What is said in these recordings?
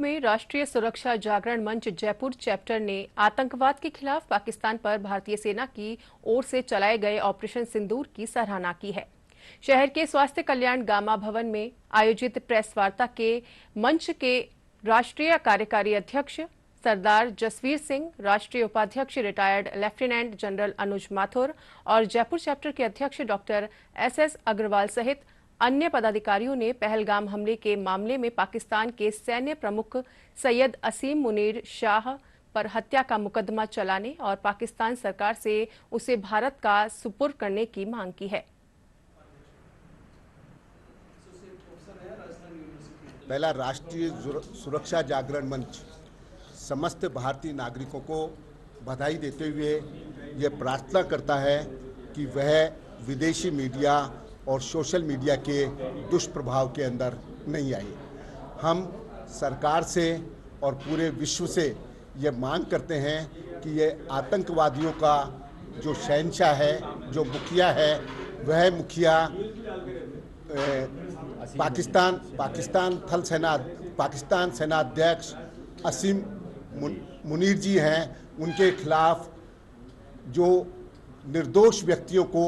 में राष्ट्रीय सुरक्षा जागरण मंच जयपुर चैप्टर ने आतंकवाद के खिलाफ पाकिस्तान पर भारतीय सेना की ओर से चलाए गए ऑपरेशन सिंदूर की सराहना की है। शहर के स्वास्थ्य कल्याण गामा भवन में आयोजित प्रेस वार्ता के मंच के राष्ट्रीय कार्यकारी अध्यक्ष सरदार जसवीर सिंह, राष्ट्रीय उपाध्यक्ष रिटायर्ड लेफ्टिनेंट जनरल अनुज माथुर और जयपुर चैप्टर के अध्यक्ष डॉक्टर एस अग्रवाल सहित अन्य पदाधिकारियों ने पहलगाम हमले के मामले में पाकिस्तान के सैन्य प्रमुख सैयद असीम मुनीर शाह पर हत्या का मुकदमा चलाने और पाकिस्तान सरकार से उसे भारत का सुपुर्द करने की मांग की है। पहला राष्ट्रीय सुरक्षा जागरण मंच समस्त भारतीय नागरिकों को बधाई देते हुए ये प्रार्थना करता है कि वह विदेशी मीडिया और सोशल मीडिया के दुष्प्रभाव के अंदर नहीं आए। हम सरकार से और पूरे विश्व से ये मांग करते हैं कि ये आतंकवादियों का जो शहंशाह है, जो मुखिया है, वह मुखिया पाकिस्तान सेनाध्यक्ष असीम मुनीर जी हैं। उनके खिलाफ जो निर्दोष व्यक्तियों को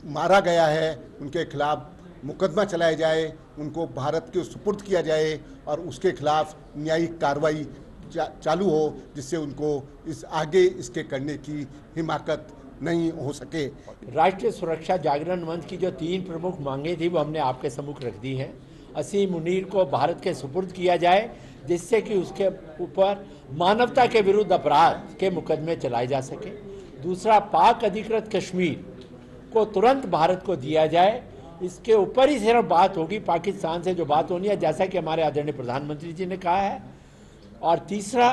मारा गया है, उनके खिलाफ मुकदमा चलाया जाए, उनको भारत के सुपुर्द किया जाए और उसके खिलाफ न्यायिक कार्रवाई चालू हो, जिससे उनको इसके करने की हिमाकत नहीं हो सके। राष्ट्रीय सुरक्षा जागरण मंच की जो 3 प्रमुख मांगे थी वो हमने आपके सम्मुख रख दी है। असीम मुनीर को भारत के सुपुर्द किया जाए, जिससे कि उसके ऊपर मानवता के विरुद्ध अपराध के मुकदमे चलाए जा सके। दूसरा, पाक अधिकृत कश्मीर को तुरंत भारत को दिया जाए। इसके ऊपर ही सिर्फ बात होगी, पाकिस्तान से जो बात होनी है, जैसा कि हमारे आदरणीय प्रधानमंत्री जी ने कहा है। और तीसरा,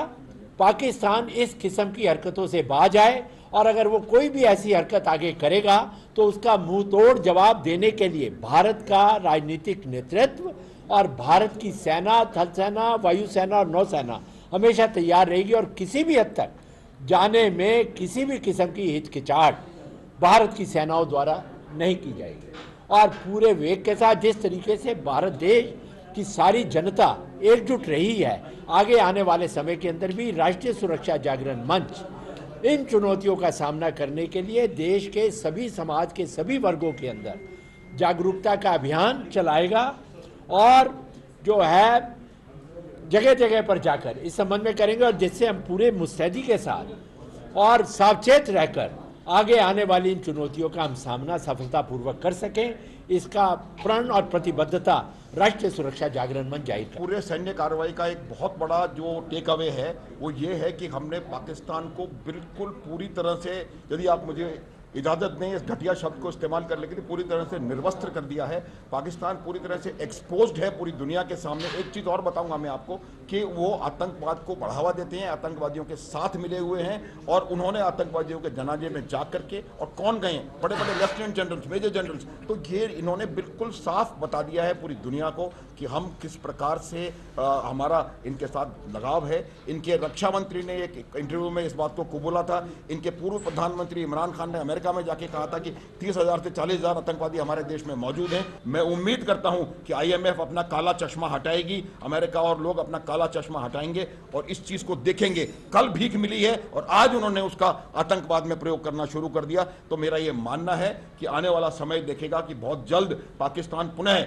पाकिस्तान इस किस्म की हरकतों से बाज आए और अगर वो कोई भी ऐसी हरकत आगे करेगा तो उसका मुंह तोड़ जवाब देने के लिए भारत का राजनीतिक नेतृत्व और भारत की सेना, थल सेना, वायुसेना और नौसेना हमेशा तैयार रहेगी और किसी भी हद तक जाने में किसी भी किस्म की हिचकिचाहट भारत की सेनाओं द्वारा नहीं की जाएगी। और पूरे वेग के साथ जिस तरीके से भारत देश की सारी जनता एकजुट रही है, आगे आने वाले समय के अंदर भी राष्ट्रीय सुरक्षा जागरण मंच इन चुनौतियों का सामना करने के लिए देश के सभी समाज के सभी वर्गों के अंदर जागरूकता का अभियान चलाएगा और जो है जगह जगह पर जाकर इस संबंध में करेंगे, और जिससे हम पूरे मुस्तैदी के साथ और सावचेत रहकर आगे आने वाली इन चुनौतियों का हम सामना सफलतापूर्वक कर सकें, इसका प्रण और प्रतिबद्धता राष्ट्रीय सुरक्षा जागरण मंच जाहिर कर। पूरे सैन्य कार्रवाई का एक बहुत बड़ा जो टेक अवे है वो ये है कि हमने पाकिस्तान को बिल्कुल पूरी तरह से, यदि आप मुझे इजाज़त दें इस घटिया शब्द को इस्तेमाल करने के लिए, पूरी तरह से निर्वस्त्र कर दिया है। पाकिस्तान पूरी तरह से एक्सपोज्ड है पूरी दुनिया के सामने। एक चीज़ और बताऊंगा मैं आपको कि वो आतंकवाद को बढ़ावा देते हैं, आतंकवादियों के साथ मिले हुए हैं और उन्होंने आतंकवादियों के जनाजे में जा करके, और कौन गए, बड़े बड़े लेफ्टिनेंट जनरल्स, मेजर जनरल्स, तो ये इन्होंने बिल्कुल साफ बता दिया है पूरी दुनिया को कि हम किस प्रकार से हमारा इनके साथ लगाव है। इनके रक्षा मंत्री ने एक इंटरव्यू में इस बात को कबूला था। इनके पूर्व प्रधानमंत्री इमरान खान ने अमेरिका में जाके कहा था कि 30,000 से 40,000 आतंकवादी हमारे देश में मौजूद हैं। मैं उम्मीद करता हूं कि IMF अपना काला चश्मा हटाएगी, अमेरिका और लोग अपना काला चश्मा हटाएंगे और इस चीज को देखेंगे। कल भीख मिली है और आज उन्होंने उसका आतंकवाद में प्रयोग करना शुरू कर दिया। तो मेरा यह मानना है कि आने वाला समय देखेगा कि बहुत जल्द पाकिस्तान पुनः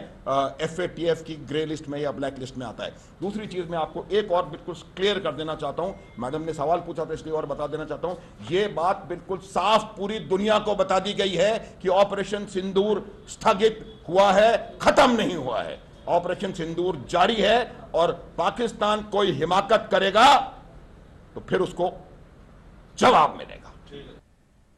FATF की ग्रे लिस्ट में या ब्लैक लिस्ट में आता है। दूसरी चीज मैं आपको एक और बिल्कुल क्लियर कर देना चाहता हूं, मैडम ने सवाल पूछा था इसलिए और बता देना चाहता हूं, यह बात बिल्कुल साफ पूरी दुनिया को बता दी गई है कि ऑपरेशन सिंदूर स्थगित हुआ है, खत्म नहीं हुआ है। ऑपरेशन सिंदूर जारी है और पाकिस्तान कोई हिमाकत करेगा तो फिर उसको जवाब मिलेगा।